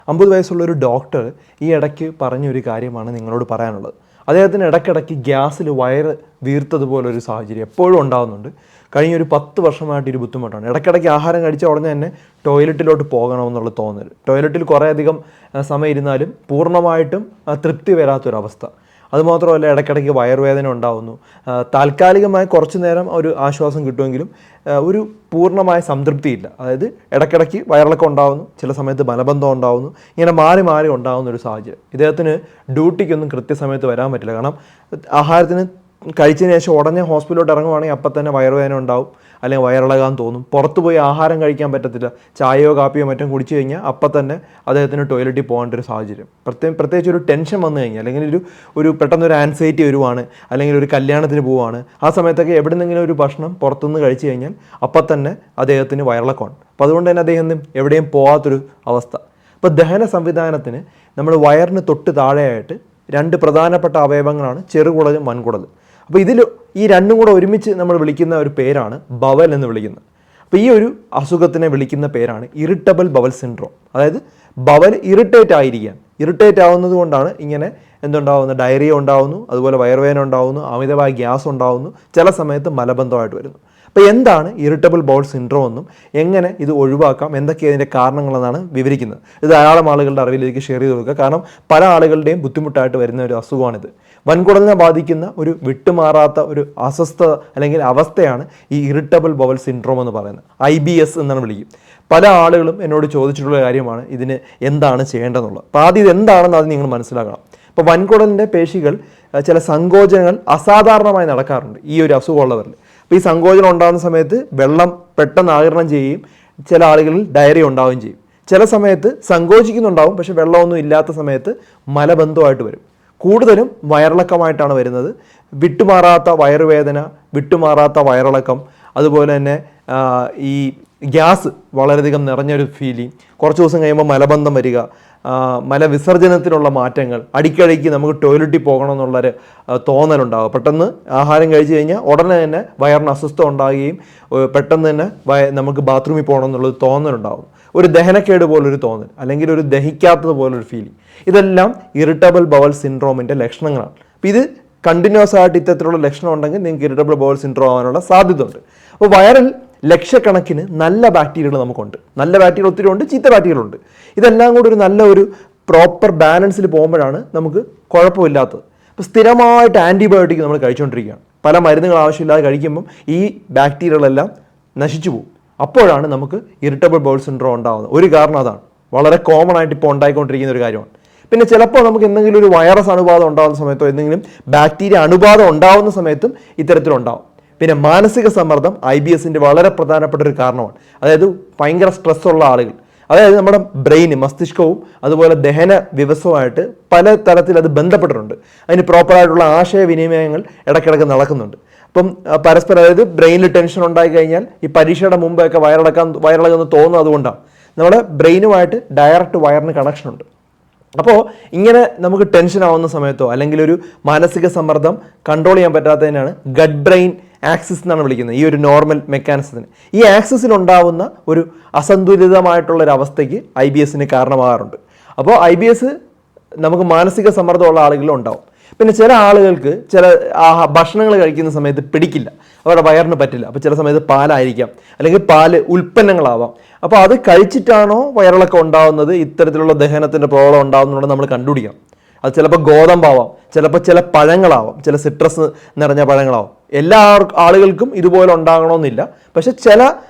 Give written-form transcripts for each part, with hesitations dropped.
50 വയസ്സുള്ള ഒരു ഡോക്ടർ ഈ ഇടയ്ക്ക് പറഞ്ഞൊരു കാര്യമാണ് നിങ്ങളോട് പറയാനുള്ളത്. അദ്ദേഹത്തിന് ഇടയ്ക്കിടയ്ക്ക് ഗ്യാസിൽ വയറ് വീർത്തതുപോലൊരു സാഹചര്യം എപ്പോഴും ഉണ്ടാകുന്നുണ്ട്. കഴിഞ്ഞൊരു 10 വർഷമായിട്ട് ഒരു ബുദ്ധിമുട്ടാണ്. ഇടയ്ക്കിടയ്ക്ക് ആഹാരം കഴിച്ച ഉടനെ തന്നെ ടോയ്ലറ്റിലോട്ട് പോകണമെന്നുള്ള തോന്നൽ. ടോയ്ലറ്റിൽ കുറേയധികം സമയം ഇരുന്നാലും പൂർണ്ണമായിട്ടും തൃപ്തി വരാത്തൊരവസ്ഥ. അതുമാത്രമല്ല, ഇടയ്ക്കിടയ്ക്ക് വയറുവേദന ഉണ്ടാകുന്നു. താൽക്കാലികമായി കുറച്ച് നേരം ഒരു ആശ്വാസം കിട്ടുമെങ്കിലും ഒരു പൂർണ്ണമായ സംതൃപ്തിയില്ല. അതായത് ഇടയ്ക്കിടയ്ക്ക് വയറിളക്കം ഉണ്ടാകുന്നു, ചില സമയത്ത് മലബന്ധം ഉണ്ടാകുന്നു, ഇങ്ങനെ മാറി മാറി ഉണ്ടാകുന്ന ഒരു സാഹചര്യം. ഇദ്ദേഹത്തിന് ഡ്യൂട്ടിക്കൊന്നും കൃത്യസമയത്ത് വരാൻ പറ്റില്ല. കാരണം ആഹാരത്തിന് കഴിച്ചതിന് ശേഷം ഉടനെ ഹോസ്പിറ്റലിലോട്ട് ഇറങ്ങുവാണെങ്കിൽ അപ്പം തന്നെ വയറുവേദന ഉണ്ടാവും, അല്ലെങ്കിൽ വയറിളകാൻ തോന്നും. പുറത്ത് പോയി ആഹാരം കഴിക്കാൻ പറ്റത്തില്ല. ചായയോ കാപ്പിയോ മറ്റും കുടിച്ചു കഴിഞ്ഞാൽ അപ്പം തന്നെ അദ്ദേഹത്തിന് ടോയ്ലറ്റിൽ പോകേണ്ട ഒരു സാഹചര്യം. പ്രത്യേകിച്ച് ഒരു ടെൻഷൻ വന്നു കഴിഞ്ഞാൽ, അല്ലെങ്കിൽ ഒരു പെട്ടെന്നൊരു ആൻസൈറ്റി വരുവാണ്, അല്ലെങ്കിൽ ഒരു കല്യാണത്തിന് പോവുകയാണ്, ആ സമയത്തൊക്കെ എവിടെ നിന്നെങ്കിലും ഒരു ഭക്ഷണം പുറത്തുനിന്ന് കഴിച്ചു കഴിഞ്ഞാൽ അപ്പം തന്നെ അദ്ദേഹത്തിന് വയറിളക്കമാണ്. അപ്പോൾ അതുകൊണ്ട് തന്നെ അദ്ദേഹം എവിടെയും പോകാത്തൊരു അവസ്ഥ. അപ്പോൾ ദഹന സംവിധാനത്തിന് നമ്മൾ വയറിന് തൊട്ട് താഴെയായിട്ട് 2 പ്രധാനപ്പെട്ട അവയവങ്ങളാണ് ചെറുകുടലും വൻകുടലും. അപ്പോൾ ഈ രണ്ടും കൂടെ ഒരുമിച്ച് നമ്മൾ വിളിക്കുന്ന ഒരു പേരാണ് ബവൽ എന്ന് വിളിക്കുന്നത്. അപ്പോൾ ഈ ഒരു അസുഖത്തിനെ വിളിക്കുന്ന പേരാണ് ഇറിറ്റബിൾ ബവൽ സിൻഡ്രോം. അതായത് ബവൽ ഇറിറ്റേറ്റ് ആവുന്നത് കൊണ്ടാണ് ഇങ്ങനെ എന്തുണ്ടാവുന്നത്, ഡയറിയ ഉണ്ടാവുന്നു, അതുപോലെ വയറുവേദന ഉണ്ടാവുന്നു, അമിതമായ ഗ്യാസ് ഉണ്ടാവുന്നു, ചില സമയത്ത് മലബന്ധമായിട്ട് വരുന്നു. അപ്പോൾ എന്താണ് ഇറിറ്റബിൾ ബൗൾ സിൻഡ്രോം എന്നും എങ്ങനെ ഇത് ഒഴിവാക്കാം, എന്തൊക്കെയാണ് ഇതിൻ്റെ കാരണങ്ങളെന്നാണ് വിവരിക്കുന്നത്. ഇത് ധാരാളം ആളുകളുടെ അറിവിലേക്ക് ഷെയർ ചെയ്ത് കൊടുക്കുക. കാരണം പല ആളുകളുടെയും ബുദ്ധിമുട്ടായിട്ട് വരുന്ന ഒരു അസുഖമാണിത്. വൻകുടലിനെ ബാധിക്കുന്ന ഒരു വിട്ടുമാറാത്ത ഒരു അസ്വസ്ഥത അല്ലെങ്കിൽ അവസ്ഥയാണ് ഈ ഇറിറ്റബിൾ ബവൽ സിൻഡ്രോം എന്ന് പറയുന്നത്. IBS എന്നാണ് വിളിക്കും. പല ആളുകളും എന്നോട് ചോദിച്ചിട്ടുള്ള കാര്യമാണ് ഇതിന് എന്താണ് ചെയ്യേണ്ടതെന്നുള്ളത്. അപ്പോൾ ആദ്യം ഇത് എന്താണെന്ന് അത് നിങ്ങൾ മനസ്സിലാക്കണം. ഇപ്പോൾ വൻകുടലിൻ്റെ പേശികൾ ചില സങ്കോചനങ്ങൾ അസാധാരണമായി നടക്കാറുണ്ട് ഈ ഒരു അസുഖമുള്ളവരിൽ. അപ്പോൾ ഈ സങ്കോചനം ഉണ്ടാകുന്ന സമയത്ത് വെള്ളം പെട്ടെന്ന് ആഗിരണം ചെയ്യുകയും ചില ആളുകളിൽ ഡയറിയ ഉണ്ടാവുകയും ചെയ്യും. ചില സമയത്ത് സങ്കോചിക്കുന്നുണ്ടാവും, പക്ഷെ വെള്ളമൊന്നും ഇല്ലാത്ത സമയത്ത് മലബന്ധമായിട്ട് വരും. കൂടുതലും വയറിളക്കമായിട്ടാണ് വരുന്നത്. വിട്ടുമാറാത്ത വയറുവേദന, വിട്ടുമാറാത്ത വയറിളക്കം, അതുപോലെ തന്നെ ഈ ഗ്യാസ് വളരെയധികം നിറഞ്ഞൊരു ഫീലിംഗ്, കുറച്ച് ദിവസം കഴിയുമ്പോൾ മലബന്ധം വരിക, മലവിസർജനത്തിനുള്ള മാറ്റങ്ങൾ, അടിക്കടിക്ക് നമുക്ക് ടോയ്ലറ്റിൽ പോകണം എന്നുള്ളൊരു തോന്നലുണ്ടാകും. പെട്ടെന്ന് ആഹാരം കഴിച്ചു കഴിഞ്ഞാൽ ഉടനെ തന്നെ വയറിന് അസ്വസ്ഥത ഉണ്ടാകുകയും പെട്ടെന്ന് തന്നെ നമുക്ക് ബാത്റൂമിൽ പോകണം എന്നുള്ളൊരു തോന്നലുണ്ടാകും. ഒരു ദഹനക്കേട് പോലൊരു തോന്നൽ, അല്ലെങ്കിൽ ഒരു ദഹിക്കാത്തത് പോലൊരു ഫീലിംഗ്. ഇതെല്ലാം ഇറിറ്റബിൾ ബവൽ സിൻഡ്രോമിൻ്റെ ലക്ഷണങ്ങളാണ്. അപ്പോൾ ഇത് കണ്ടിന്യൂസ് ആയിട്ട് ഇത്തരത്തിലുള്ള ലക്ഷണം ഉണ്ടെങ്കിൽ നിങ്ങൾക്ക് ഇറിറ്റബിൾ ബവൽ സിൻഡ്രോം ആവാനുള്ള സാധ്യത ഉണ്ട്. അപ്പോൾ വയറിൽ ലക്ഷക്കണക്കിന് നല്ല ബാക്ടീരിയകൾ നമുക്കുണ്ട്. നല്ല ബാക്ടീരിയ ഒത്തിരി ഉണ്ട്, ചീത്ത ബാക്ടീരിയകളുണ്ട്. ഇതെല്ലാം കൂടി ഒരു പ്രോപ്പർ ബാലൻസിൽ പോകുമ്പോഴാണ് നമുക്ക് കുഴപ്പമില്ലാത്തത്. അപ്പോൾ സ്ഥിരമായിട്ട് ആൻറ്റിബയോട്ടിക് നമ്മൾ കഴിച്ചുകൊണ്ടിരിക്കുകയാണ്. പല മരുന്നുകൾ ആവശ്യമില്ലാതെ കഴിക്കുമ്പം ഈ ബാക്ടീരിയകളെല്ലാം നശിച്ചു പോകും. അപ്പോഴാണ് നമുക്ക് ഇറിറ്റബിൾ ബൗൾ സിൻഡ്രോം ഉണ്ടാകുന്നത്. ഒരു കാരണം അതാണ്, വളരെ കോമൺ ആയിട്ട് ഇപ്പോൾ ഉണ്ടായിക്കൊണ്ടിരിക്കുന്ന ഒരു കാര്യമാണ്. പിന്നെ ചിലപ്പോൾ നമുക്ക് എന്തെങ്കിലും ഒരു വൈറസ് അണുബാധ ഉണ്ടാകുന്ന സമയത്തോ എന്തെങ്കിലും ബാക്ടീരിയ അണുബാധ ഉണ്ടാകുന്ന സമയത്തും ഇത്തരത്തിലുണ്ടാവും. പിന്നെ മാനസിക സമ്മർദ്ദം IBSൻ്റെ വളരെ പ്രധാനപ്പെട്ട ഒരു കാരണമാണ്. അതായത് ഭയങ്കര സ്ട്രെസ്സുള്ള ആളുകൾ, അതായത് നമ്മുടെ ബ്രെയിന്, മസ്തിഷ്കവും അതുപോലെ ദഹന വ്യവസ്ഥവുമായിട്ട് പല തരത്തിൽ അത് ബന്ധപ്പെട്ടിട്ടുണ്ട്. അതിന് പ്രോപ്പറായിട്ടുള്ള ആശയവിനിമയങ്ങൾ ഇടയ്ക്കിടയ്ക്ക് നടക്കുന്നുണ്ട്. അപ്പം പരസ്പരം, അതായത് ബ്രെയിനിൽ ടെൻഷൻ ഉണ്ടായി കഴിഞ്ഞാൽ ഈ പരീക്ഷയുടെ മുമ്പൊക്കെ വയറിളകുമെന്ന് തോന്നുന്നത് അതുകൊണ്ടാണ്. നമ്മുടെ ബ്രെയിനുമായിട്ട് ഡയറക്റ്റ് വയറിന് കണക്ഷനുണ്ട്. അപ്പോൾ ഇങ്ങനെ നമുക്ക് ടെൻഷൻ ആവുന്ന സമയത്തോ അല്ലെങ്കിൽ ഒരു മാനസിക സമ്മർദ്ദം കൺട്രോൾ ചെയ്യാൻ പറ്റാത്തതിനാണ് ഗട്ട് ബ്രെയിൻ ആക്സിസ് എന്നാണ് വിളിക്കുന്നത്, ഈ ഒരു നോർമൽ മെക്കാനിസത്തിന്. ഈ ആക്സിസിൽ ഉണ്ടാവുന്ന ഒരു അസന്തുലിതമായിട്ടുള്ളൊരവസ്ഥയ്ക്ക് IBSന് കാരണമാകാറുണ്ട്. അപ്പോൾ IBS നമുക്ക് മാനസിക സമ്മർദ്ദമുള്ള ആളുകളിലും ഉണ്ടാവും. പിന്നെ ചില ആളുകൾക്ക് ചില ഭക്ഷണങ്ങൾ കഴിക്കുന്ന സമയത്ത് പിടിക്കില്ല, അവരുടെ വയറിന് പറ്റില്ല. അപ്പോൾ ചില സമയത്ത് പാലായിരിക്കാം, അല്ലെങ്കിൽ പാല് ഉൽപ്പന്നങ്ങളാവാം. അപ്പോൾ അത് കഴിച്ചിട്ടാണോ വയറിളക്കം ഉണ്ടാകുന്നത്, ഇത്തരത്തിലുള്ള ദഹനത്തിൻ്റെ പ്രോബ്ലം ഉണ്ടാകുന്നുണ്ടെന്ന് നമ്മൾ കണ്ടുപിടിക്കണം. അത് ചിലപ്പോൾ ഗോതമ്പാവാം, ചിലപ്പോൾ ചില പഴങ്ങളാവാം, ചില സിട്രസ് നിറഞ്ഞ പഴങ്ങളാവാം. എല്ലാ ആളുകൾക്കും ഇതുപോലെ ഉണ്ടാകണമെന്നില്ല. പക്ഷെ ചില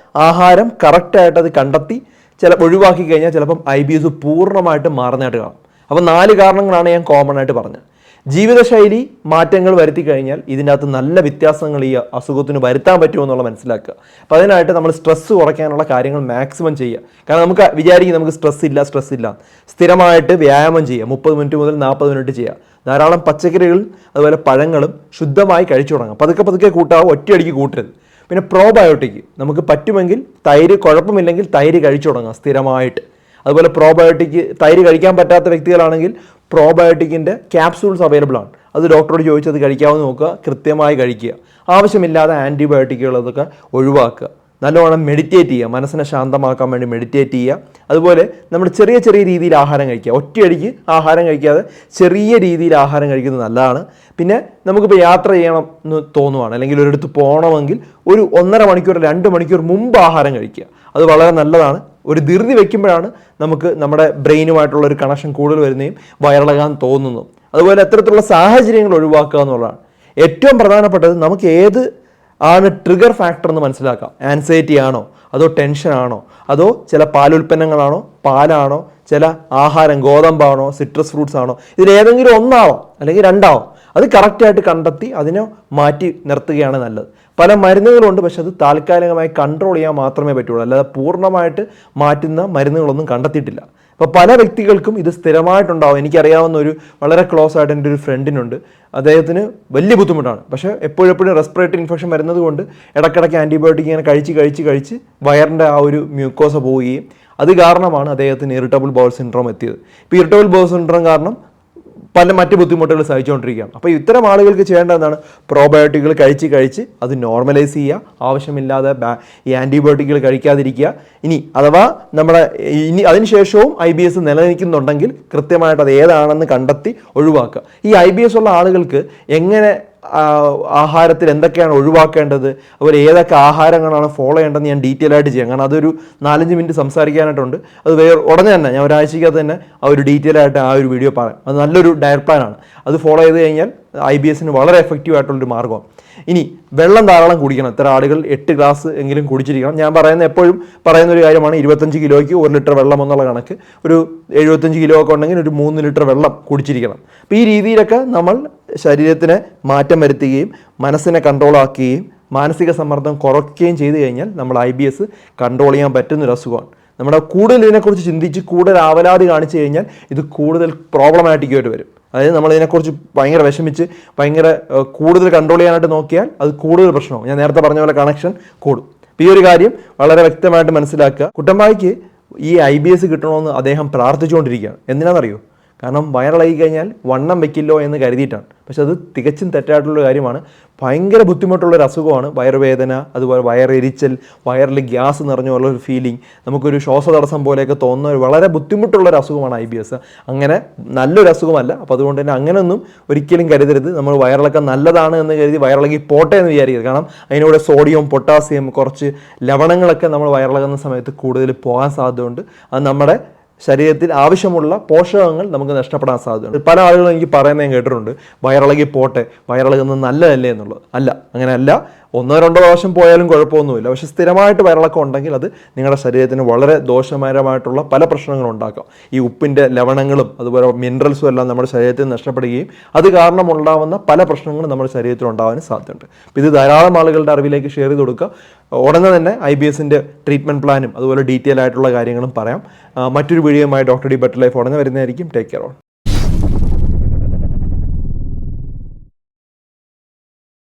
ആഹാരം കറക്റ്റായിട്ട് അത് കണ്ടെത്തി ഒഴിവാക്കി കഴിഞ്ഞാൽ ചിലപ്പം IBS പൂർണ്ണമായിട്ട് മാറുന്നതായിട്ട് കാണാം. അപ്പോൾ 4 കാരണങ്ങളാണ് ഞാൻ കോമൺ ആയിട്ട് പറഞ്ഞത്. ജീവിതശൈലി മാറ്റങ്ങൾ വരുത്തി കഴിഞ്ഞാൽ ഇതിൻ്റെ അകത്ത് നല്ല വ്യത്യാസങ്ങൾ ഈ അസുഖത്തിന് വരുത്താൻ പറ്റുമോ എന്നുള്ള മനസ്സിലാക്കുക. അപ്പോൾ അതിനായിട്ട് നമ്മൾ സ്ട്രെസ്സ് കുറയ്ക്കാനുള്ള കാര്യങ്ങൾ മാക്സിമം ചെയ്യുക. കാരണം നമുക്ക് വിചാരിക്കും നമുക്ക് സ്ട്രെസ് ഇല്ല. സ്ഥിരമായിട്ട് വ്യായാമം ചെയ്യുക, 30 മിനിറ്റ് മുതൽ 40 മിനിറ്റ് ചെയ്യുക. ധാരാളം പച്ചക്കറികളും അതുപോലെ പഴങ്ങളും ശുദ്ധമായി കഴിച്ചു തുടങ്ങുക. പതുക്കെ കൂട്ടാവും, ഒറ്റയടിക്ക് കൂട്ടരുത്. പിന്നെ പ്രോബയോട്ടിക്, നമുക്ക് പറ്റുമെങ്കിൽ തൈര്, കുഴപ്പമില്ലെങ്കിൽ തൈര് കഴിച്ചു തുടങ്ങുക സ്ഥിരമായിട്ട്. അതുപോലെ പ്രോബയോട്ടിക്, തൈര് കഴിക്കാൻ പറ്റാത്ത വ്യക്തികളാണെങ്കിൽ പ്രോബയോട്ടിക്കിൻ്റെ ക്യാപ്സൂൾസ് അവൈലബിൾ ആണ്. അത് ഡോക്ടറോട് ചോദിച്ചത് കഴിക്കാമെന്ന് നോക്കുക, കൃത്യമായി കഴിക്കുക. ആവശ്യമില്ലാതെ ആൻറ്റിബയോട്ടിക്കുകൾ അതൊക്കെ ഒഴിവാക്കുക. നല്ലോണം മെഡിറ്റേറ്റ് ചെയ്യുക, മനസ്സിനെ ശാന്തമാക്കാൻ വേണ്ടി മെഡിറ്റേറ്റ് ചെയ്യുക. അതുപോലെ നമ്മൾ ചെറിയ ചെറിയ രീതിയിൽ ആഹാരം കഴിക്കുക. ഒറ്റയടിക്ക് ആഹാരം കഴിക്കാതെ ചെറിയ രീതിയിൽ ആഹാരം കഴിക്കുന്നത് നല്ലതാണ്. പിന്നെ നമുക്കിപ്പോൾ യാത്ര ചെയ്യണം എന്ന് തോന്നുവാണ്, അല്ലെങ്കിൽ ഒരിടത്ത് പോകണമെങ്കിൽ ഒരു 1.5 മണിക്കൂർ 2 മണിക്കൂർ മുമ്പ് ആഹാരം കഴിക്കുക. അത് വളരെ നല്ലതാണ്. ഒരു ധൃതി വയ്ക്കുമ്പോഴാണ് നമുക്ക് നമ്മുടെ ബ്രെയിനുമായിട്ടുള്ള ഒരു കണക്ഷൻ കൂടുതൽ വരുന്നതും വയറിളകാൻ തോന്നുന്നു. അതുപോലെ അത്തരത്തിലുള്ള സാഹചര്യങ്ങൾ ഒഴിവാക്കുക എന്നുള്ളതാണ് ഏറ്റവും പ്രധാനപ്പെട്ടത്. നമുക്ക് ഏത് ആണ് ട്രിഗർ ഫാക്ടർ എന്ന് മനസ്സിലാക്കാം. ആൻസൈറ്റി ആണോ, അതോ ടെൻഷൻ ആണോ, അതോ ചില പാലുൽപ്പന്നങ്ങളാണോ, പാലാണോ, ചില ആഹാരം ഗോതമ്പാണോ, സിട്രസ് ഫ്രൂട്ട്സ് ആണോ, ഇതിലേതെങ്കിലും ഒന്നാവാം അല്ലെങ്കിൽ രണ്ടാവാം. അത് കറക്റ്റായിട്ട് കണ്ടെത്തി അതിനെ മാറ്റി നിർത്തുകയാണ് നല്ലത്. പല മരുന്നുകളുണ്ട്, പക്ഷെ അത് താൽക്കാലികമായി കൺട്രോൾ ചെയ്യാൻ മാത്രമേ പറ്റുള്ളൂ, അല്ലാതെ പൂർണ്ണമായിട്ട് മാറ്റുന്ന മരുന്നുകളൊന്നും കണ്ടെത്തിയിട്ടില്ല. അപ്പോൾ പല വ്യക്തികൾക്കും ഇത് സ്ഥിരമായിട്ടുണ്ടാവും. എനിക്കറിയാവുന്ന ഒരു വളരെ ക്ലോസ് ആയിട്ട് എൻ്റെ ഒരു ഫ്രണ്ടിനുണ്ട്. അദ്ദേഹത്തിന് വലിയ ബുദ്ധിമുട്ടാണ്, പക്ഷേ എപ്പോഴെപ്പോഴും റെസ്പിറേറ്ററി ഇൻഫെക്ഷൻ വരുന്നത് കൊണ്ട് ഇടയ്ക്കിടയ്ക്ക് ആൻറ്റിബയോട്ടിക് ഇങ്ങനെ കഴിച്ച് വയറിൻ്റെ ആ ഒരു മ്യൂക്കോസ പോവുകയും അത് കാരണമാണ് അദ്ദേഹത്തിന് ഇറിറ്റബിൾ ബൗൾ സിൻഡ്രോം എത്തിയത്. ഇപ്പോൾ ഇറിറ്റബിൾ ബൗൾ സിൻഡ്രോം കാരണം പല മറ്റ് ബുദ്ധിമുട്ടുകൾ സഹിച്ചുകൊണ്ടിരിക്കുകയാണ്. അപ്പോൾ ഇത്തരം ആളുകൾക്ക് ചെയ്യേണ്ടത് എന്താണ്? പ്രോബയോട്ടിക്കുകൾ കഴിച്ച് അത് നോർമലൈസ് ചെയ്യുക. ആവശ്യമില്ലാതെ ഈ ആൻറ്റിബയോട്ടിക്കുകൾ കഴിക്കാതിരിക്കുക. ഇനി അഥവാ അതിനുശേഷവും IBS നിലനിൽക്കുന്നുണ്ടെങ്കിൽ കൃത്യമായിട്ട് അത് ഏതാണെന്ന് കണ്ടെത്തി ഒഴിവാക്കുക. ഈ IBS ഉള്ള ആളുകൾക്ക് എങ്ങനെ ആഹാരത്തിൽ എന്തൊക്കെയാണ് ഒഴിവാക്കേണ്ടത്, അതുപോലെ ഏതൊക്കെ ആഹാരങ്ങളാണ് ഫോളോ ചെയ്യേണ്ടതെന്ന് ഞാൻ ഡീറ്റെയിൽ ആയിട്ട് ചെയ്യാം. കാരണം അതൊരു 4-5 മിനിറ്റ് സംസാരിക്കാനായിട്ടുണ്ട്. അത് ഉടനെ തന്നെ ഞാൻ ഒരാഴ്ചക്കകത്ത് തന്നെ ആ ഒരു ഡീറ്റെയിൽ ആയിട്ട് ആ ഒരു വീഡിയോ പറയാം. അത് നല്ലൊരു ഡയറ്റ് പ്ലാനാണ്. അത് ഫോളോ ചെയ്ത് കഴിഞ്ഞാൽ IBSന് വളരെ എഫക്റ്റീവ് ആയിട്ടുള്ളൊരു മാർഗ്ഗമാണ്. ഇനി വെള്ളം ധാരാളം കുടിക്കണം. ഇത്ര ആളുകൾ 8 ഗ്ലാസ് എങ്കിലും കുടിച്ചിരിക്കണം. ഞാൻ എപ്പോഴും പറയുന്ന ഒരു കാര്യമാണ് 25 കിലോയ്ക്ക് 1 ലിറ്റർ വെള്ളം എന്നുള്ള കണക്ക്. ഒരു 75 കിലോ ഒക്കെ ഉണ്ടെങ്കിൽ ഒരു 3 ലിറ്റർ വെള്ളം കുടിച്ചിരിക്കണം. അപ്പോൾ ഈ രീതിയിലൊക്കെ നമ്മൾ ശരീരത്തിന് മാറ്റം വരുത്തുകയും മനസ്സിനെ കൺട്രോൾ ആക്കുകയും മാനസിക സമ്മർദ്ദം കുറയ്ക്കുകയും ചെയ്തു കഴിഞ്ഞാൽ നമ്മൾ IBS കൺട്രോൾ ചെയ്യാൻ പറ്റുന്നൊരു അസുഖമാണ്. നമ്മുടെ കൂടുതൽ ഇതിനെക്കുറിച്ച് ചിന്തിച്ച് കൂടുതൽ ആവലാതി കാണിച്ചു കഴിഞ്ഞാൽ ഇത് കൂടുതൽ പ്രോബ്ലമാറ്റിക്കായിട്ട് വരും. അതായത് നമ്മളിതിനെക്കുറിച്ച് ഭയങ്കര വിഷമിച്ച് കൂടുതൽ കൺട്രോൾ ചെയ്യാനായിട്ട് നോക്കിയാൽ അത് കൂടുതൽ പ്രശ്നമാകും. ഞാൻ നേരത്തെ പറഞ്ഞ പോലെ കണക്ഷൻ കൂടും. അപ്പോൾ ഈ ഒരു കാര്യം വളരെ വ്യക്തമായിട്ട് മനസ്സിലാക്കുക. കുട്ടമ്പായിക്ക് ഈ IBS കിട്ടണമെന്ന് അദ്ദേഹം പ്രാർത്ഥിച്ചുകൊണ്ടിരിക്കുകയാണ്. എന്തിനാണെന്നറിയോ? കാരണം വയറിളകി കഴിഞ്ഞാൽ വണ്ണം വെക്കില്ലോ എന്ന് കരുതിയിട്ടാണ്. പക്ഷെ അത് തികച്ചും തെറ്റായിട്ടുള്ള കാര്യമാണ്. ഭയങ്കര ബുദ്ധിമുട്ടുള്ളൊരു അസുഖമാണ് വയറുവേദന, അതുപോലെ വയറെരിച്ചൽ, വയറിൽ ഗ്യാസ് നിറഞ്ഞ പോലുള്ളൊരു ഫീലിംഗ്, നമുക്കൊരു ശ്വാസതടസ്സം പോലെയൊക്കെ തോന്നുന്ന വളരെ ബുദ്ധിമുട്ടുള്ളൊരു അസുഖമാണ് IBS. അങ്ങനെ നല്ലൊരു അസുഖമല്ല. അപ്പോൾ അതുകൊണ്ട് തന്നെ അങ്ങനെയൊന്നും ഒരിക്കലും കരുതരുത്. നമ്മൾ വയറിളക്കം നല്ലതാണ് എന്ന് കരുതി വയറിളകി പോട്ടെ എന്ന് വിചാരിക്കരുത്. കാരണം അതിനൂടെ സോഡിയം, പൊട്ടാസ്യം, കുറച്ച് ലവണങ്ങളൊക്കെ നമ്മൾ വയറിളകുന്ന സമയത്ത് കൂടുതൽ പോകാൻ സാധ്യതയുണ്ട്. അത് നമ്മുടെ ശരീരത്തിൽ ആവശ്യമുള്ള പോഷകങ്ങൾ നമുക്ക് നഷ്ടപ്പെടാൻ സാധ്യതയുണ്ട്. പല ആളുകളും എനിക്ക് പറയുന്നത് ഞാൻ കേട്ടിട്ടുണ്ട്, വയറിളകി പോട്ടെ, വയറിളകുന്നത് നല്ലതല്ലേ എന്നുള്ളത്. അല്ല, അങ്ങനെയല്ല. 1-2 പ്രാവശ്യം പോയാലും കുഴപ്പമൊന്നുമില്ല. പക്ഷെ സ്ഥിരമായിട്ട് വയറിളക്കം ഉണ്ടെങ്കിൽ അത് നിങ്ങളുടെ ശരീരത്തിന് വളരെ ദോഷകരമായിട്ടുള്ള പല പ്രശ്നങ്ങളും ഉണ്ടാക്കാം. ഈ ഉപ്പിൻ്റെ ലവണങ്ങളും അതുപോലെ മിനറൽസും എല്ലാം നമ്മുടെ ശരീരത്തിൽ നഷ്ടപ്പെടുകയും അത് കാരണം ഉണ്ടാകുന്ന പല പ്രശ്നങ്ങളും നമ്മുടെ ശരീരത്തിൽ ഉണ്ടാകാനും സാധ്യതയുണ്ട്. ഇത് ധാരാളം ആളുകളുടെ അറിവിലേക്ക് ഷെയർ ചെയ്ത് കൊടുക്കുക. ഉടനെ തന്നെ IBSൻ്റെ ട്രീറ്റ്മെൻറ്റ് പ്ലാനും അതുപോലെ ഡീറ്റെയിൽ ആയിട്ടുള്ള കാര്യങ്ങളും പറയാം. മറ്റൊരു വീഡിയോയുമായി ഡോക്ടർ ഡി ബെറ്റർ ലൈഫ് ഉടനെ വരുന്നതായിരിക്കും. Take care all.